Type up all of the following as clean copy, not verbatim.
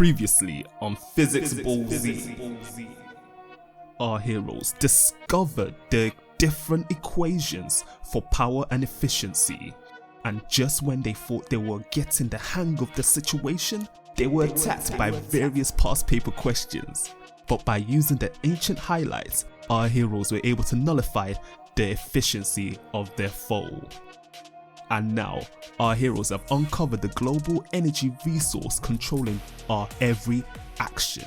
Previously on Physicsball Z, our heroes discovered the different equations for power and efficiency, and just when they thought they were getting the hang of the situation, they were attacked by various past paper questions. But by using the ancient highlights, our heroes were able to nullify the efficiency of their foe. And now, our heroes have uncovered the global energy resource controlling our every action.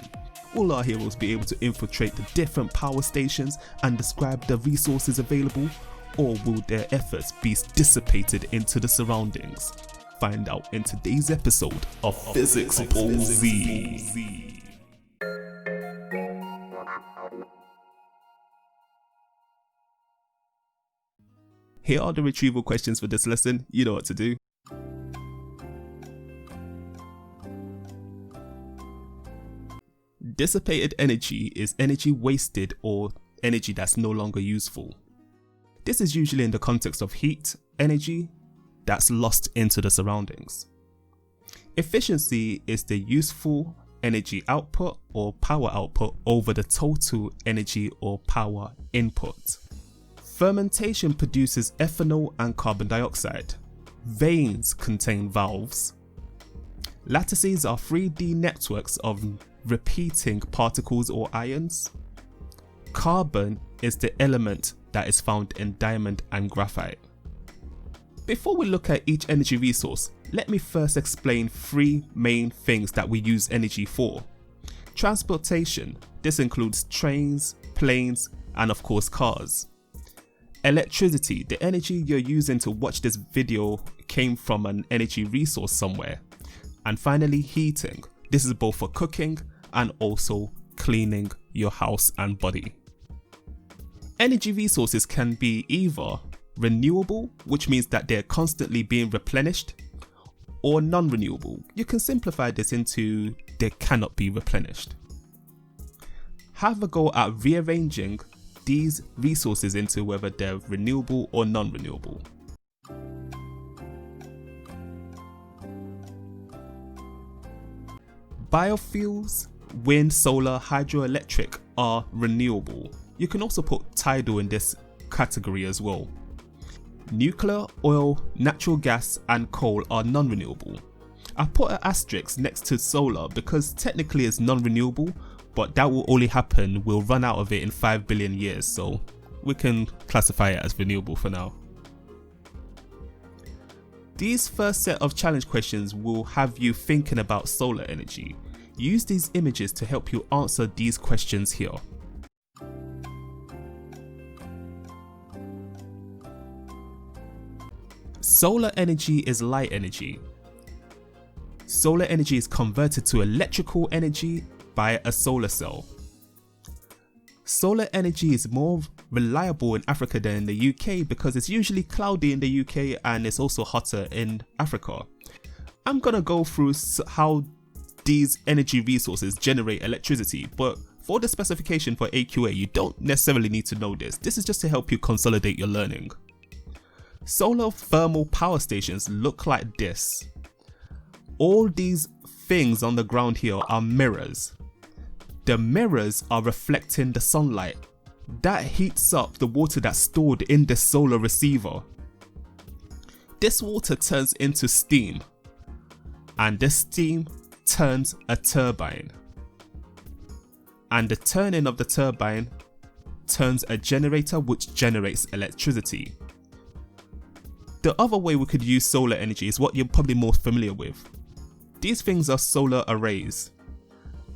Will our heroes be able to infiltrate the different power stations and describe the resources available, or will their efforts be dissipated into the surroundings? Find out in today's episode of Physicsball Z. Here are the retrieval questions for this lesson. You know what to do. Dissipated energy is energy wasted or energy that's no longer useful. This is usually in the context of heat, energy that's lost into the surroundings. Efficiency is the useful energy output or power output over the total energy or power input. Fermentation produces ethanol and carbon dioxide. Veins contain valves. Lattices are 3D networks of repeating particles or ions. Carbon is the element that is found in diamond and graphite. Before we look at each energy resource, let me first explain three main things that we use energy for. Transportation, this includes trains, planes, and of course cars. Electricity, the energy you're using to watch this video came from an energy resource somewhere. And finally, heating. This is both for cooking and also cleaning your house and body. Energy resources can be either renewable, which means that they're constantly being replenished, or non-renewable. You can simplify this into they cannot be replenished. Have a go at rearranging these resources into whether they're renewable or non-renewable. Biofuels, wind, solar, hydroelectric are renewable. You can also put tidal in this category as well. Nuclear, oil, natural gas and coal are non-renewable. I put an asterisk next to solar because technically it's non-renewable, but that will only happen, we'll run out of it in 5 billion years, so we can classify it as renewable for now. These first set of challenge questions will have you thinking about solar energy. Use these images to help you answer these questions here. Solar energy is light energy. Solar energy is converted to electrical energy by a solar cell. Solar energy is more reliable in Africa than in the UK because it's usually cloudy in the UK and it's also hotter in Africa. I'm gonna go through how these energy resources generate electricity, but for the specification for AQA, you don't necessarily need to know this. This is just to help you consolidate your learning. Solar thermal power stations look like this. All these things on the ground here are mirrors. The mirrors are reflecting the sunlight. That heats up the water that's stored in the solar receiver. This water turns into steam, and this steam turns a turbine. And the turning of the turbine turns a generator which generates electricity. The other way we could use solar energy is what you're probably more familiar with. These things are solar arrays.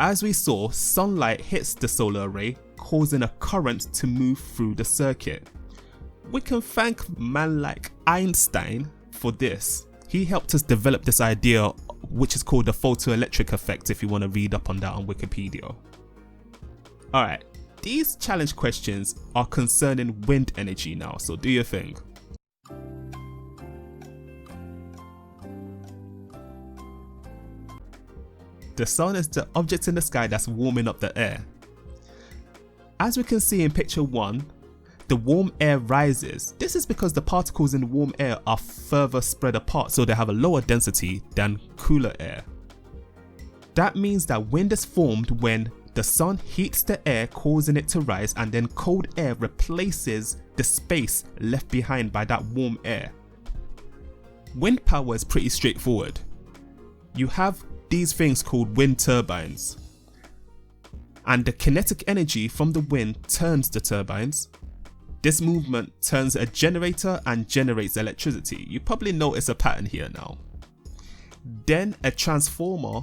As we saw, sunlight hits the solar array, causing a current to move through the circuit. We can thank man like Einstein for this. He helped us develop this idea, which is called the photoelectric effect, if you want to read up on that on Wikipedia. Alright, these challenge questions are concerning wind energy now, so do your thing. The sun is the object in the sky that's warming up the air. As we can see in picture 1, the warm air rises. This is because the particles in warm air are further spread apart, so they have a lower density than cooler air. That means that wind is formed when the sun heats the air, causing it to rise, and then cold air replaces the space left behind by that warm air. Wind power is pretty straightforward. You have these things called wind turbines, and the kinetic energy from the wind turns the turbines. This movement turns a generator and generates electricity. You probably notice a pattern here now. Then a transformer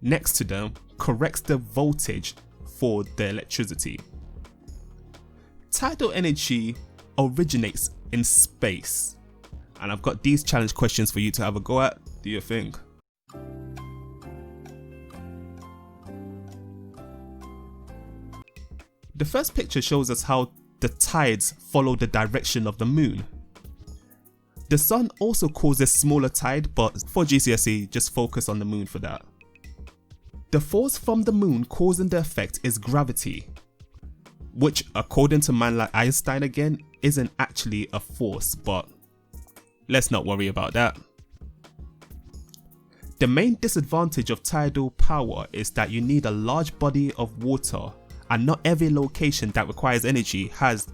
next to them corrects the voltage for the electricity. Tidal energy originates in space, and I've got these challenge questions for you to have a go at. Do you think? The first picture shows us how the tides follow the direction of the moon. The sun also causes smaller tide, but for GCSE, just focus on the moon for that. The force from the moon causing the effect is gravity, which according to man like Einstein again, isn't actually a force, but let's not worry about that. The main disadvantage of tidal power is that you need a large body of water, and not every location that requires energy has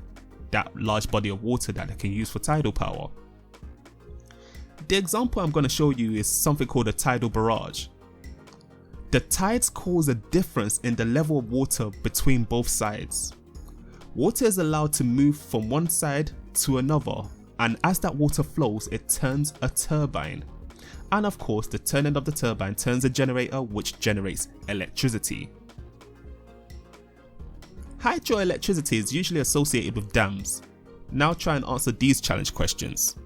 that large body of water that they can use for tidal power. The example I'm going to show you is something called a tidal barrage. The tides cause a difference in the level of water between both sides. Water is allowed to move from one side to another, and as that water flows, it turns a turbine. And of course, the turning of the turbine turns a generator, which generates electricity. Hydroelectricity is usually associated with dams. Now try and answer these challenge questions.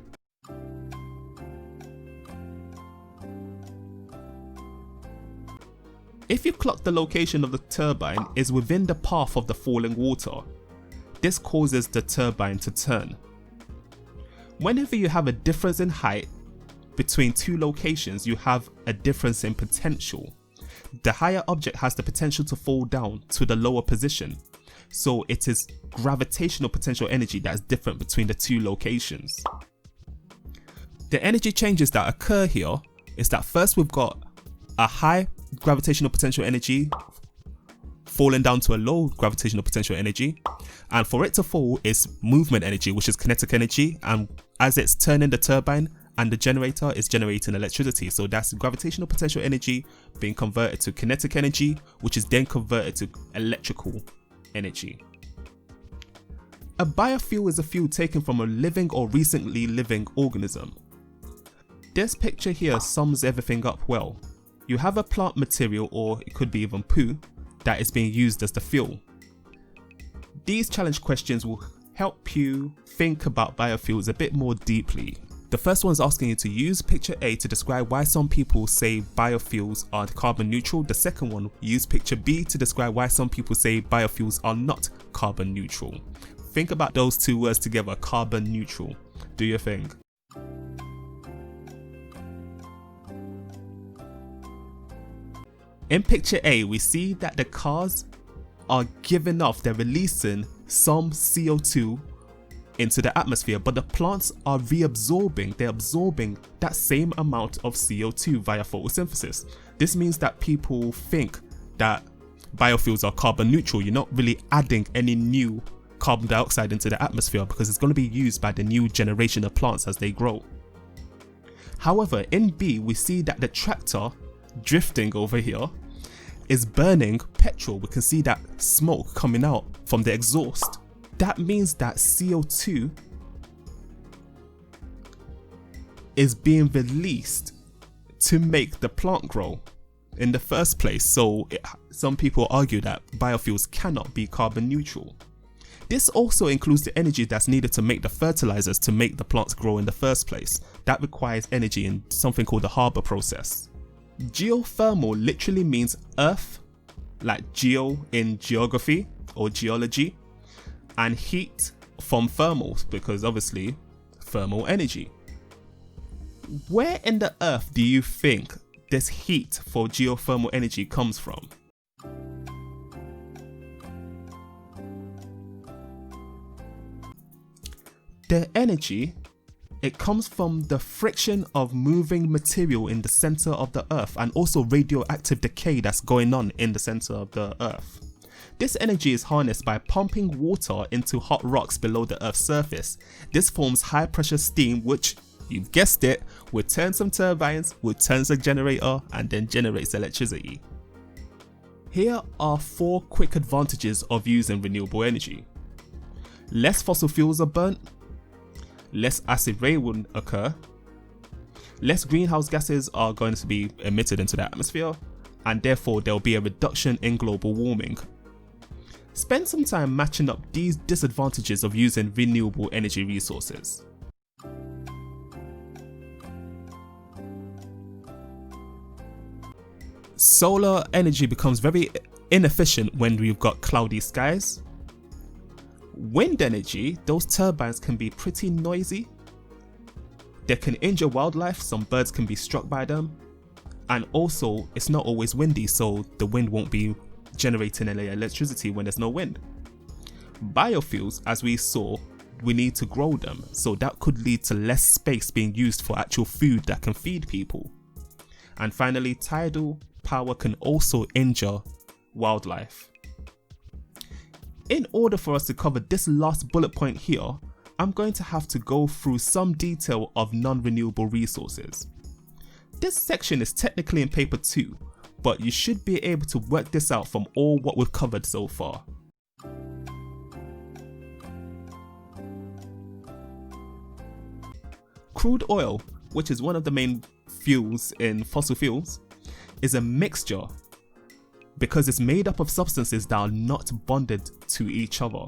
If you clock the location of the turbine is within the path of the falling water, this causes the turbine to turn. Whenever you have a difference in height between two locations, you have a difference in potential. The higher object has the potential to fall down to the lower position, so it is gravitational potential energy that is different between the two locations. The energy changes that occur here is that first we've got a high gravitational potential energy falling down to a low gravitational potential energy, and for it to fall is movement energy, which is kinetic energy, and as it's turning the turbine and the generator is generating electricity, so that's gravitational potential energy being converted to kinetic energy, which is then converted to electrical energy. A biofuel is a fuel taken from a living or recently living organism. This picture here sums everything up well. You have a plant material, or it could be even poo, that is being used as the fuel. These challenge questions will help you think about biofuels a bit more deeply. The first one is asking you to use picture A to describe why some people say biofuels are carbon neutral. The second one, use picture B to describe why some people say biofuels are not carbon neutral. Think about those two words together, carbon neutral. Do your thing. In picture A, we see that the cars are giving off, they're releasing some CO2 into the atmosphere, but the plants are reabsorbing, they're absorbing that same amount of CO2 via photosynthesis. This means that people think that biofuels are carbon neutral. You're not really adding any new carbon dioxide into the atmosphere because it's going to be used by the new generation of plants as they grow. However, in B, we see that the tractor drifting over here is burning petrol. We can see that smoke coming out from the exhaust. That means that CO2 is being released to make the plant grow in the first place. So some people argue that biofuels cannot be carbon neutral. This also includes the energy that's needed to make the fertilizers to make the plants grow in the first place. That requires energy in something called the Haber process. Geothermal literally means earth, like geo in geography or geology, and heat from thermals, because obviously thermal energy. Where in the earth do you think this heat for geothermal energy comes from? The energy It comes from the friction of moving material in the center of the earth and also radioactive decay that's going on in the center of the earth. This energy is harnessed by pumping water into hot rocks below the earth's surface. This forms high pressure steam which, you've guessed it, will turn some turbines, will turn a generator and then generates electricity. Here are 4 quick advantages of using renewable energy. Less fossil fuels are burnt, less acid rain will occur, less greenhouse gases are going to be emitted into the atmosphere, and therefore there will be a reduction in global warming. Spend some time matching up these disadvantages of using renewable energy resources. Solar energy becomes very inefficient when we've got cloudy skies. Wind energy, those turbines can be pretty noisy. They can injure wildlife, some birds can be struck by them. And also, it's not always windy, so the wind won't be generating any electricity when there's no wind. Biofuels, as we saw, we need to grow them, so that could lead to less space being used for actual food that can feed people. And finally, tidal power can also injure wildlife. In order for us to cover this last bullet point here, I'm going to have to go through some detail of non-renewable resources. This section is technically in paper 2, but you should be able to work this out from all what we've covered so far. Crude oil, which is one of the main fuels in fossil fuels, is a mixture because it's made up of substances that are not bonded to each other.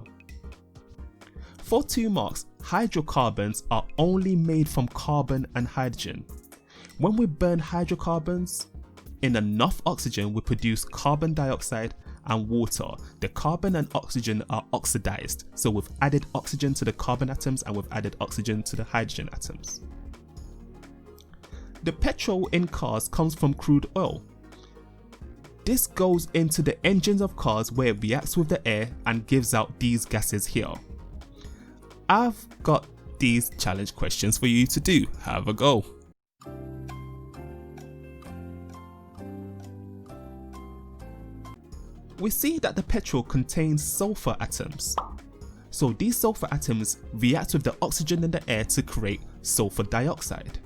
For 2 marks, hydrocarbons are only made from carbon and hydrogen. When we burn hydrocarbons in enough oxygen, we produce carbon dioxide and water. The carbon and oxygen are oxidized, so we've added oxygen to the carbon atoms and we've added oxygen to the hydrogen atoms. The petrol in cars comes from crude oil. This goes into the engines of cars where it reacts with the air and gives out these gases here. I've got these challenge questions for you to do. Have a go. We see that the petrol contains sulfur atoms. So these sulfur atoms react with the oxygen in the air to create sulfur dioxide.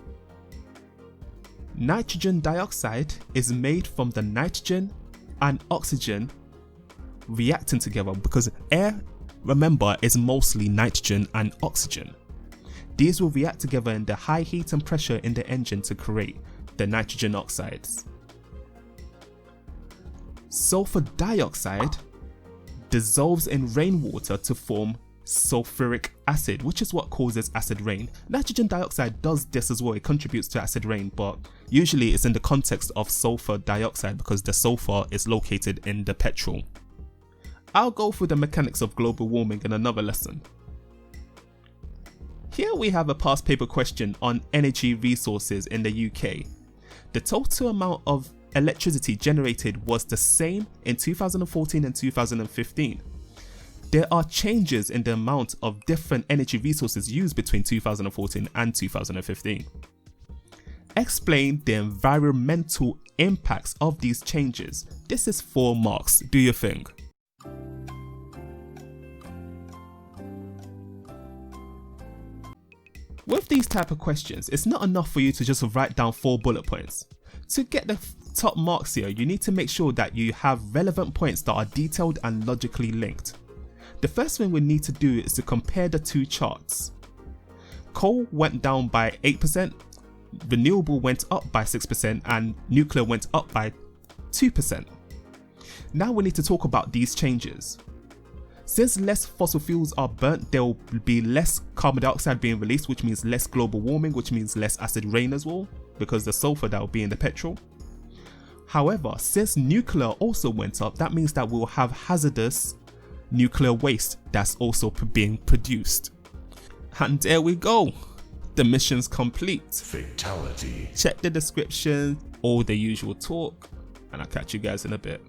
Nitrogen dioxide is made from the nitrogen and oxygen reacting together because air, remember, is mostly nitrogen and oxygen. These will react together in the high heat and pressure in the engine to create the nitrogen oxides. Sulfur dioxide dissolves in rainwater to form sulfuric acid, which is what causes acid rain. Nitrogen dioxide does this as well, it contributes to acid rain, but usually it's in the context of sulfur dioxide because the sulfur is located in the petrol. I'll go through the mechanics of global warming in another lesson. Here we have a past paper question on energy resources in the UK. The total amount of electricity generated was the same in 2014 and 2015. There are changes in the amount of different energy resources used between 2014 and 2015. Explain the environmental impacts of these changes. This is 4 marks. Do your thing. With these type of questions, it's not enough for you to just write down 4 bullet points. To get the top marks here, you need to make sure that you have relevant points that are detailed and logically linked. The first thing we need to do is to compare the 2 charts. Coal went down by 8%, renewable went up by 6%, and nuclear went up by 2%. Now we need to talk about these changes. Since less fossil fuels are burnt, there will be less carbon dioxide being released, which means less global warming, which means less acid rain as well, because the sulfur that will be in the petrol. However, since nuclear also went up, that means that we'll have hazardous nuclear waste that's also being produced. And there we go. The mission's complete. Fatality. Check the description, all the usual talk, and I'll catch you guys in a bit.